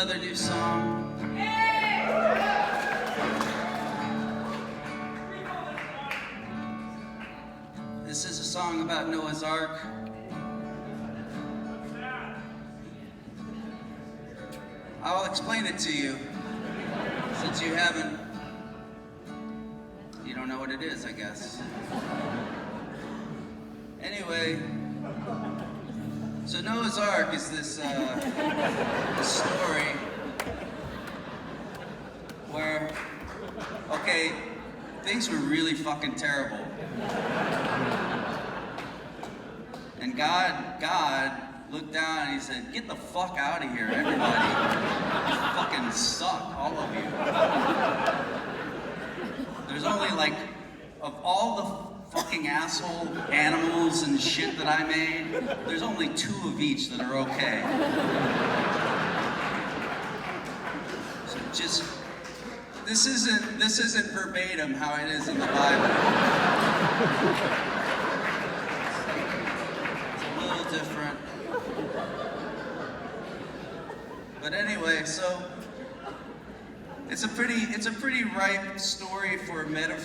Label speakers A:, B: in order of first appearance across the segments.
A: another new song. This is a song about Noah's Ark. I'll explain it to you, since you haven't. You don't know what it is, I guess. Anyway, so Noah's Ark is this story where, okay, things were really fucking terrible. And God looked down and he said, "Get the fuck out of here, everybody. You fucking suck, all of you." There's only like, of all the fucking asshole animals and shit that I made, there's only 2 of each that are okay. So just, this isn't verbatim how it is in the Bible. It's a little different. But anyway, so it's a pretty ripe story for there.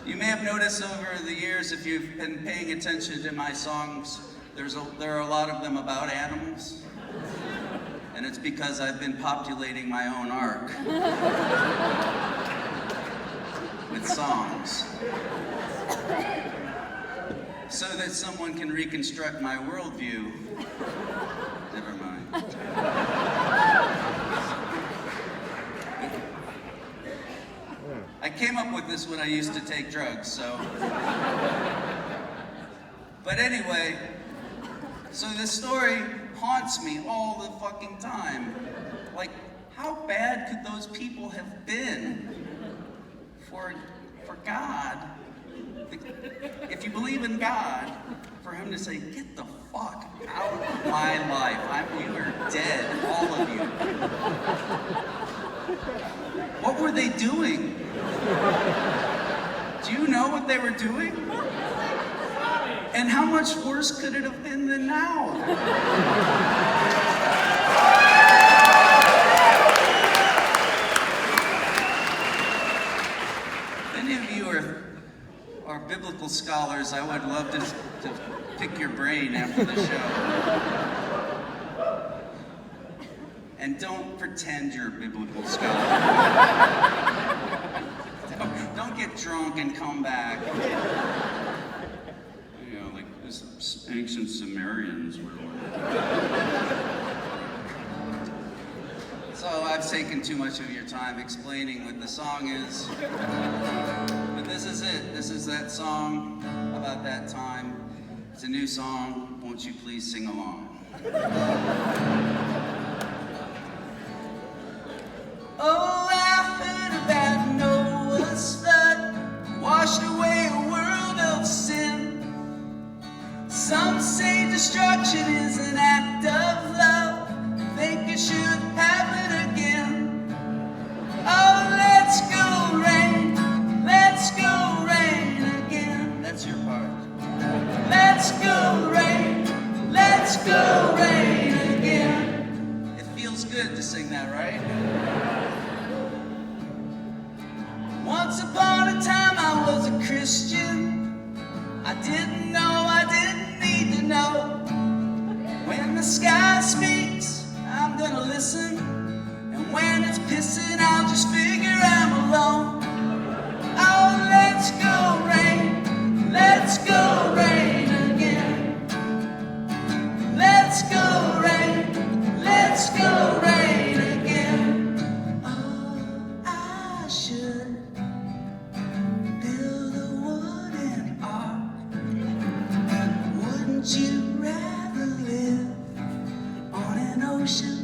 A: You may have noticed over the years, if you've been paying attention to my songs, there are a lot of them about animals. And it's because I've been populating my own ark with songs, so that someone can reconstruct my worldview. Never mind. I came up with this when I used to take drugs, so. But anyway, so this story haunts me all the fucking time. Like, how bad could those people have been for God? If you believe in God, for him to say, "Get the fuck out of my life. You are dead, all of you." What were they doing? Do you know what they were doing? And how much worse could it have been than now? Any of you are biblical scholars, I would love to pick your brain after the show. And don't pretend you're a biblical scholar. Don't get drunk and come back. You know, like this ancient Sumerians were. So I've taken too much of your time explaining what the song is. But this is it. This is that song about that time. It's a new song. Won't you please sing along? Oh, I heard about Noah's flood, washed away a world of sin. Some say destruction is an act of love, think it should happen again. Oh, let's go rain again. That's your part. Let's go rain again. It feels good to sing that, right? Once upon a time I was a Christian. I didn't know, I didn't need to know. When the sky speaks, I'm gonna listen. And when it's pissing, I'll just figure I'm alone. Oh, let's go rain again. Let's go rain again. Oh, I should build a wooden ark. Wouldn't you rather live on an ocean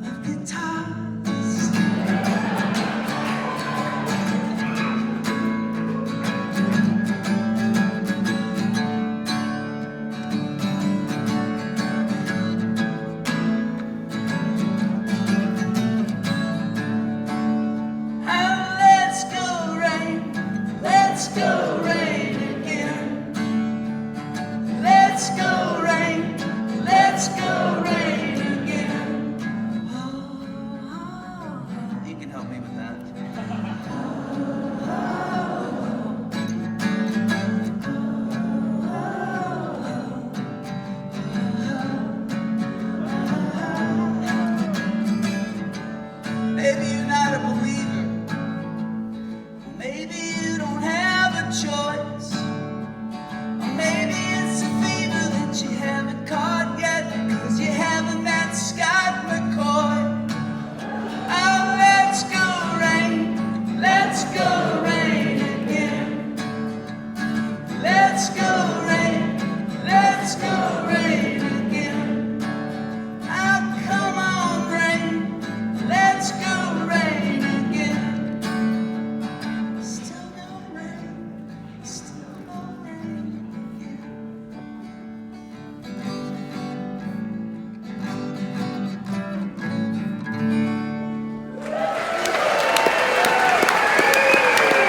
A: of guitars? Let's go rain